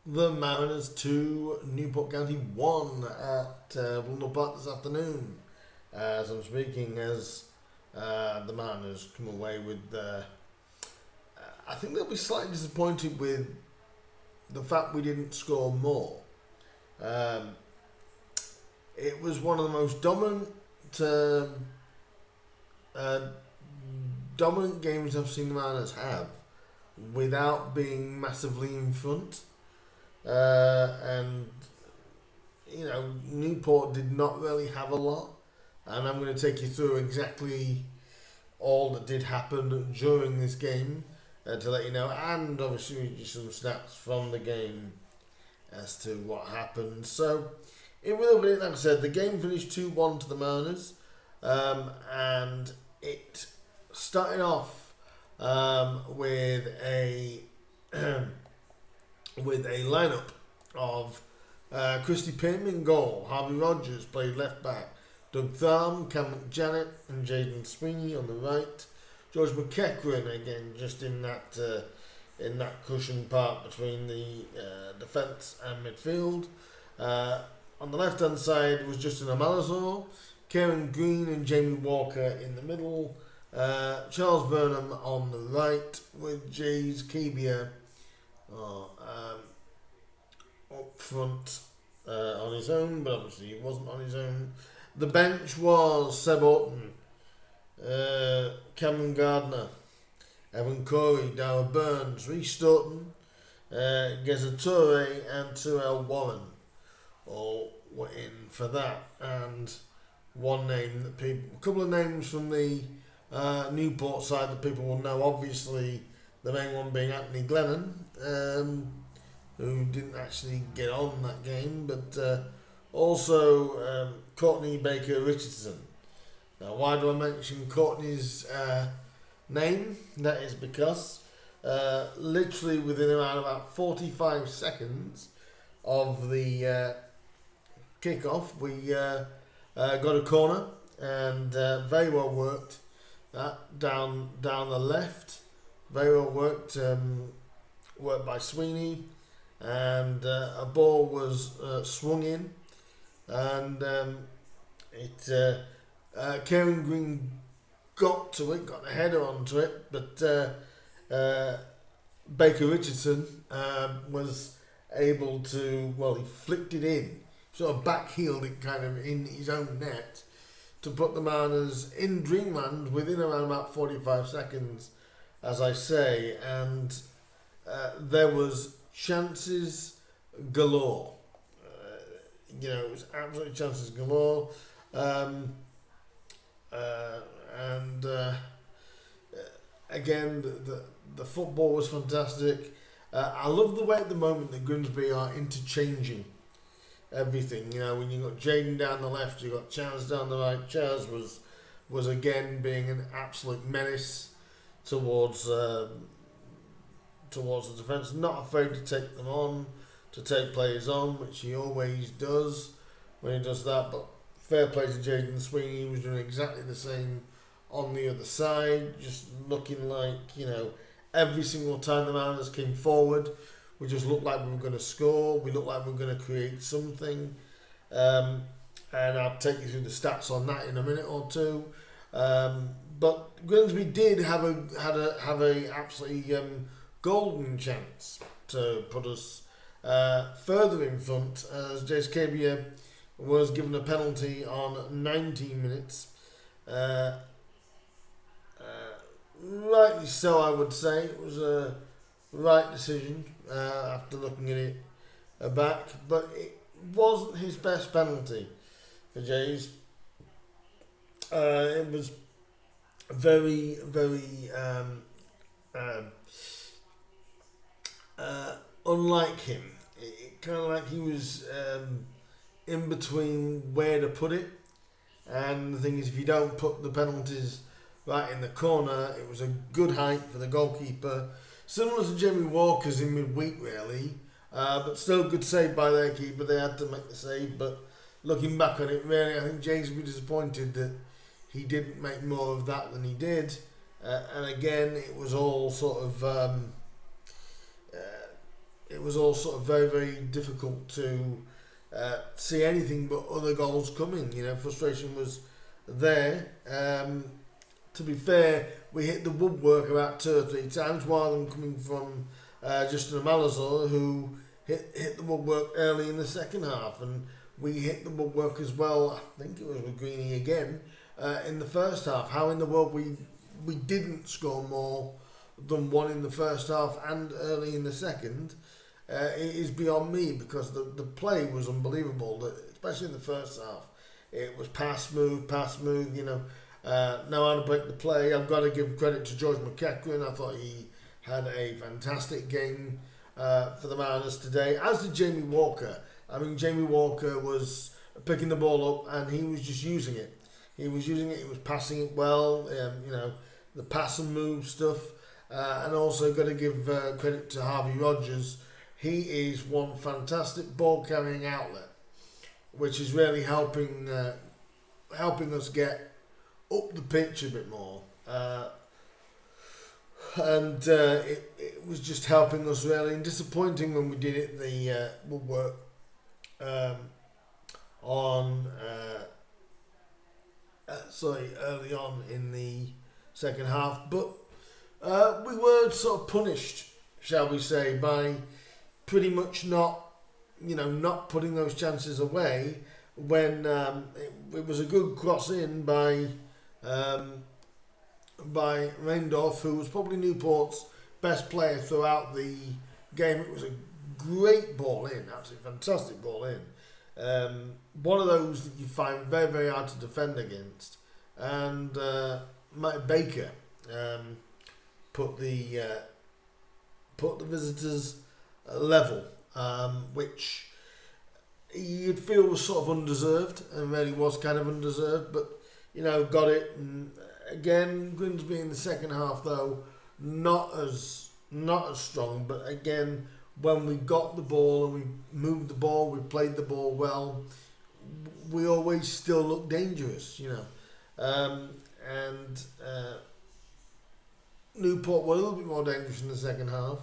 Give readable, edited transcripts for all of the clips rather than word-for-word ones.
The Mariners 2, Newport County 1 at Blundell Park this afternoon. As I'm speaking, as the Mariners come away with, I think they'll be slightly disappointed with the fact we didn't score more. It was one of the most dominant games I've seen the Mariners have without being massively in front. And Newport did not really have a lot, and I'm going to take you through exactly all that did happen during this game to let you know, and obviously read you some stats from the game as to what happened. So, in real bit, like I said, the game finished 2-1 to the Mariners, and it started off with a with a lineup of Christy Pym in goal, Harvey Rogers played left back, Doug Thrum, Cam McJanet and Jaden Sweeney on the right, George McEachran again just in that cushion part between the defence and midfield. On the left hand side was Justin Amalazor, Kieran Green and Jamie Walker in the middle, Charles Burnham on the right with Jays Kebia up front on his own, but obviously he wasn't on his own. The bench was Seb Orton, Cameron Gardner, Evan Corey, Darragh Burns, Rhys Stoughton, Geza Toure and Terrell Warren all were in for that. And one name that a couple of names from the Newport side that people will know, obviously the main one being Anthony Glennon, who didn't actually get on that game, but also Courtney Baker Richardson. Now, why do I mention Courtney's name? That is because literally within around about 45 seconds of the kickoff, we got a corner and very well worked. Down the left, very well worked by Sweeney, and a ball was swung in, and Kieran Green got to it, got the header onto it, but Baker Richardson was able to, he flicked it in, sort of backheeled it kind of in his own net to put the Mariners in dreamland within around about 45 seconds, as I say, and there was chances galore. It was absolutely chances galore. Again, the football was fantastic. I love the way at the moment that Grimsby are interchanging everything. When you got Jaden down the left, you got Chaz down the right. Chaz was again being an absolute menace towards the defence, not afraid to take them on, to take players on, which he always does when he does that. But fair play to Jaden Sweeney, he was doing exactly the same on the other side, just looking like, every single time the Mariners came forward, we just looked like we were going to score, we looked like we were going to create something, and I'll take you through the stats on that in a minute or two. But Grimsby did have a absolutely golden chance to put us further in front, as Jace Kebia was given a penalty on 19 minutes. Rightly so, I would say. It was a right decision after looking at it back, but it wasn't his best penalty for Jays. It was very, very unlike him. It kind of like he was in between where to put it, and the thing is, if you don't put the penalties right in the corner, it was a good height for the goalkeeper, similar to Jamie Walker's in midweek really, but still good save by their keeper. They had to make the save, but looking back on it, really, I think James would be disappointed that he didn't make more of that than he did, and again, it was all sort of it was all sort of very, very difficult to see anything but other goals coming. You know, frustration was there. To be fair, we hit the woodwork about 2 or 3 times, one of them coming from Justin Malazor, who hit the woodwork early in the second half, and we hit the woodwork as well. I think it was with Greeny again in the first half. How in the world we didn't score more than one in the first half and early in the second, it is beyond me, because the play was unbelievable, especially in the first half. It was pass, move, you know, know how to break the play. I've got to give credit to George McEachran. I thought he had a fantastic game for the Mariners today, as did Jamie Walker. I mean, Jamie Walker was picking the ball up and he was just using it. He was passing it well, you know, the pass and move stuff. And also got to give credit to Harvey Rogers. He is one fantastic ball carrying outlet, which is really helping us get up the pitch a bit more. And it was just helping us really, and disappointing when we did it the woodwork early on in the second half, but we were sort of punished, shall we say, by pretty much not putting those chances away when it was a good cross in by Reindorf, who was probably Newport's best player throughout the game. It was a great ball in, absolutely fantastic ball in. One of those that you find very, very hard to defend against. And Mike Baker put the visitors level, which you'd feel was sort of undeserved, and really was kind of undeserved, but you know, got it. And again, Grimsby in the second half though, not as strong, but again, when we got the ball and we moved the ball, we played the ball well, we always still looked dangerous, you know. Newport were a little bit more dangerous in the second half,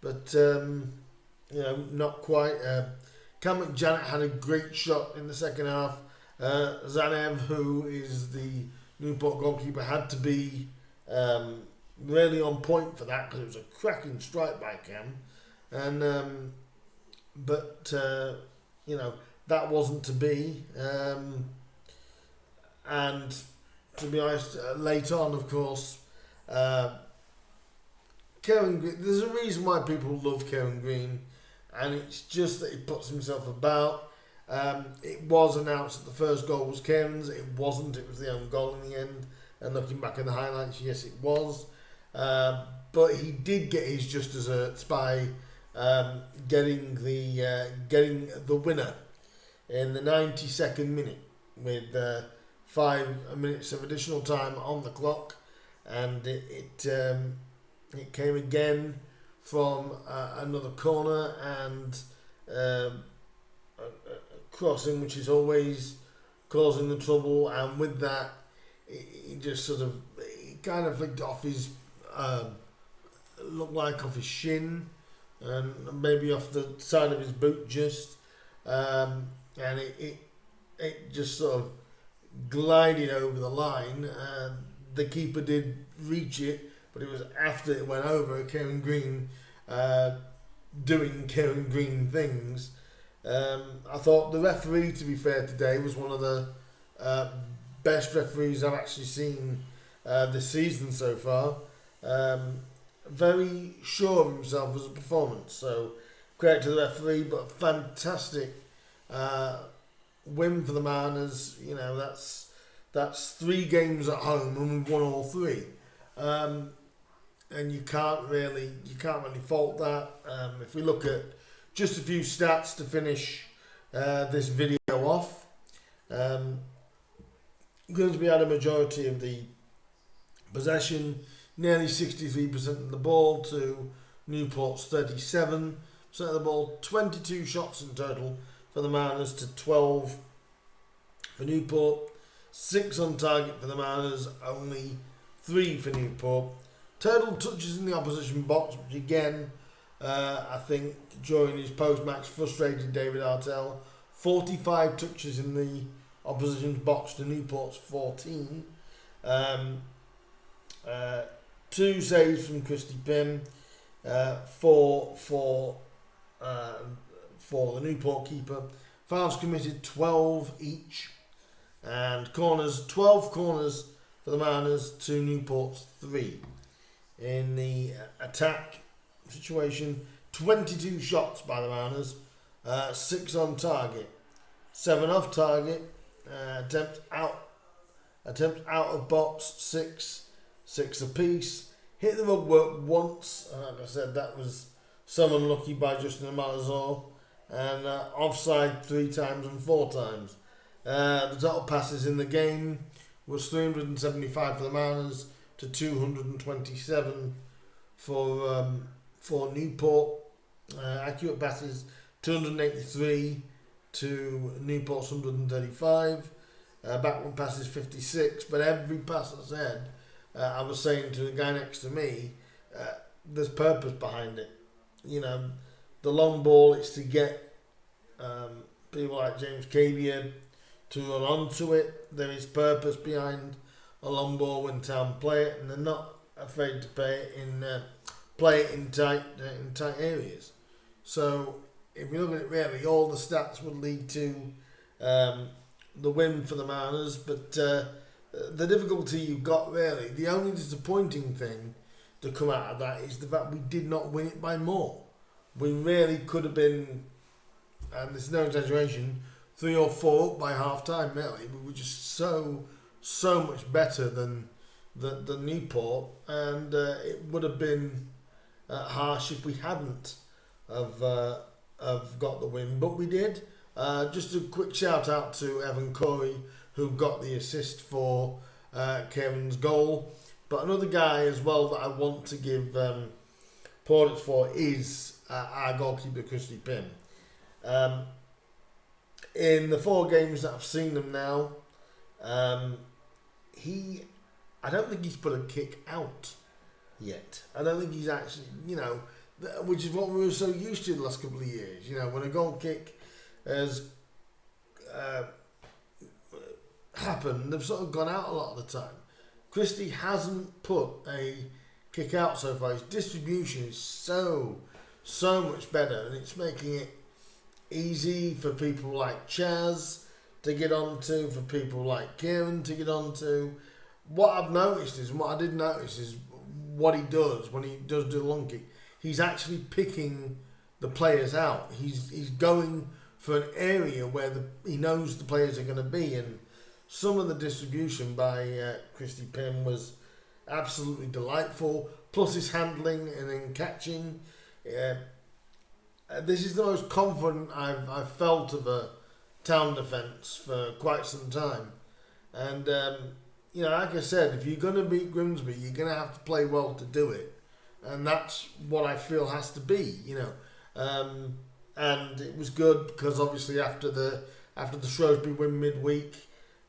but you know, not quite. Cam McJanet had a great shot in the second half. Zanev, who is the Newport goalkeeper, had to be really on point for that, because it was a cracking strike by Cam. And but you know, that wasn't to be. And to be honest, late on, of course, Kevin Green, there's a reason why people love Kevin Green, and it's just that he puts himself about. It was announced that the first goal was Kevin's. It wasn't. It was the own goal in the end. And looking back at the highlights, yes, it was. But he did get his just desserts by getting the winner in the 92nd minute with 5 minutes of additional time on the clock, and it came again from another corner and a crossing, which is always causing the trouble, and with that he just sort of, he kind of flicked off his looked like off his shin and maybe off the side of his boot just, and it just sort of glided over the line. The keeper did reach it, but it was after it went over. Kevin Green doing Kevin Green things. I thought the referee, to be fair, today was one of the best referees I've actually seen this season so far. Very sure of himself as a performance, so credit to the referee, but fantastic win for the Mariners. You know, that's 3 games at home and we've won all 3, and you can't really fault that. If we look at just a few stats to finish this video off, Grimsby had a majority of the possession, nearly 63% of the ball to Newport's 37% of the ball. 22 shots in total for the Mariners to 12 for Newport. 6 on target for the Mariners, only 3 for Newport. Total touches in the opposition box, which again I think during his post-match frustrated David Artell. 45 touches in the opposition's box to Newport's 14. Um, 2 saves from Christy Pym, 4 for the Newport keeper. Fouls committed 12 each, and 12 corners for the Mariners to Newport's 3. In the attack situation, 22 shots by the Mariners, 6 on target, 7 off target, attempts out of box, 6 apiece. Hit the woodwork once, and like I said, that was some unlucky by Justin Malazor, and offside 3 times and 4 times. The total passes in the game was 375 for the Mariners to 227 for Newport. Accurate passes 283 to Newport's 135. Backward passes 56, but every pass I said, I was saying to the guy next to me, there's purpose behind it. You know, the long ball is to get people like James Cavier to run onto it. There is purpose behind a long ball when Town play it, and they're not afraid to play it in tight areas. So if you look at it really, all the stats would lead to the win for the Mariners, but the difficulty you've got really, the only disappointing thing to come out of that is the fact we did not win it by more. We really could have been, and there's no exaggeration, 3 or 4 up by half time really. We were just so much better than Newport, and it would have been harsh if we hadn't have got the win, but we did. Just a quick shout out to Evan Corey, who got the assist for Kieran's goal. But another guy as well that I want to give plaudits for is our goalkeeper, Christy Pym. In the 4 games that I've seen him now, I don't think he's put a kick out yet. I don't think he's actually, which is what we were so used to the last couple of years. When a goal kick has happened, they've sort of gone out a lot of the time. Christie hasn't put a kick out so far. His distribution is so much better, and it's making it easy for people like Chaz to get onto, for people like Kieran to get onto. What I've noticed is, and what I did notice is, what he does when he does do the long kick, he's actually picking the players out. He's going for an area where he knows the players are going to be, and some of the distribution by Christy Pym was absolutely delightful. Plus his handling and then catching. This is the most confident I've felt of a Town defence for quite some time. And, like I said, if you're going to beat Grimsby, you're going to have to play well to do it. And that's what I feel has to be, And it was good because obviously after the Shrewsbury win midweek,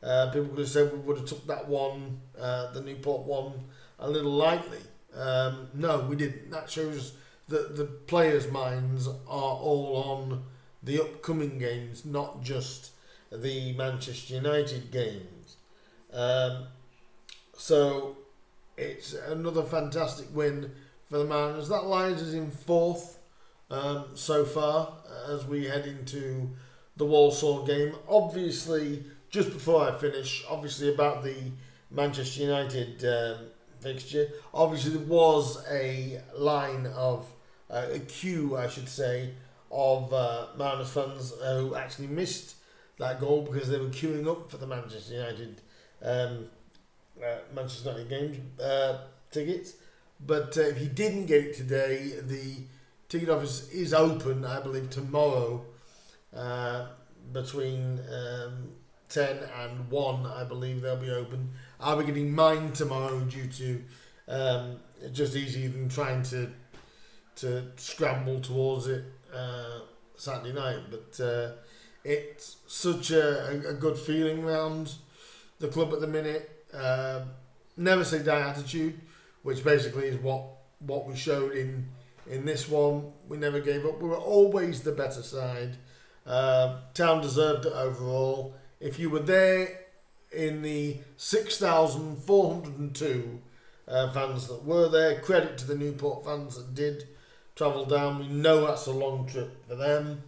people could have said we would have took that one, the Newport one, a little lightly. No, we didn't. That shows that the players' minds are all on the upcoming games, not just the Manchester United games. So it's another fantastic win for the Mariners. That lines us in 4th so far as we head into the Walsall game. Obviously, just before I finish, about the Manchester United fixture, obviously there was a line of, a queue I should say, of Mariners fans who actually missed that goal because they were queuing up for the Manchester United games tickets. But if you didn't get it today, the ticket office is open, I believe, tomorrow between 10 and 1, I believe they'll be open. I'll be getting mine tomorrow due to just easier than trying to scramble towards it Saturday night. But it's such a good feeling around the club at the minute. Never say die attitude, which basically is what we showed in in this one, we never gave up. We were always the better side. Town deserved it overall. If you were there in the 6,402 fans that were there, credit to the Newport fans that did travel down. We know that's a long trip for them.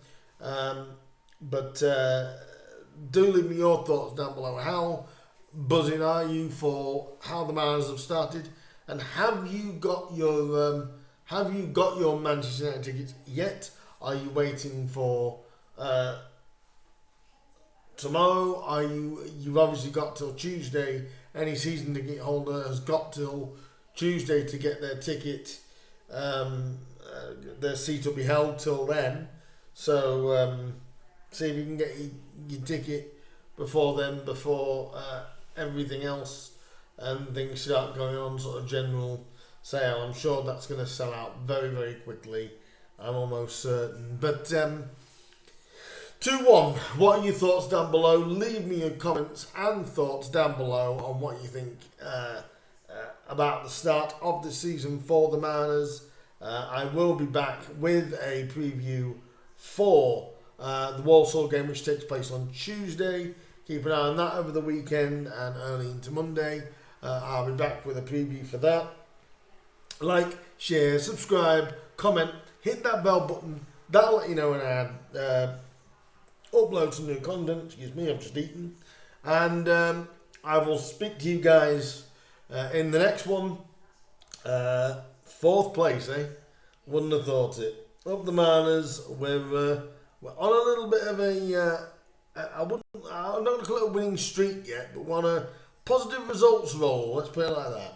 But do leave me your thoughts down below. How buzzing are you for how the Mariners have started, and have you got your Manchester United tickets yet? Are you waiting for tomorrow? You've obviously got till Tuesday. Any season ticket holder has got till Tuesday to get their ticket. Their seat will be held till then. So see if you can get your ticket before then, before everything else and things start going on sort of general sale. I'm sure that's going to sell out very, very quickly. I'm almost certain. But 2-1, what are your thoughts down below? Leave me your comments and thoughts down below on what you think about the start of the season for the Mariners. I will be back with a preview for the Walsall game, which takes place on Tuesday. Keep an eye on that over the weekend and early into Monday. I'll be back with a preview for that. Like, share, subscribe, comment, hit that bell button. That'll let you know when I upload some new content. Excuse me, I've just eaten. And I will speak to you guys in the next one. 4th place, eh? Wouldn't have thought it. Up the Mariners, we're on a little bit of I'm not going to call it a winning streak yet, but we're on a positive results roll, let's put it like that.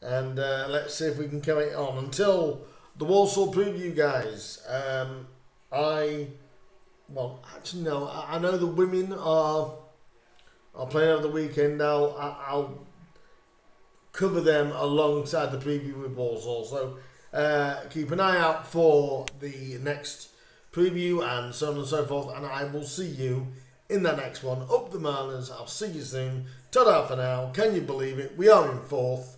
And let's see if we can carry it on. Until the Walsall preview, guys, I know the women are playing over the weekend. I'll cover them alongside the preview with Walsall. So keep an eye out for the next preview and so on and so forth. And I will see you in the next one. Up the Mariners. I'll see you soon. Ta-da for now. Can you believe it? We are in 4th.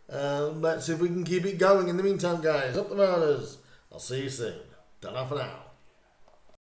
Let's see if we can keep it going. In the meantime, guys, up the Mariners. I'll see you soon. Ta-da for now.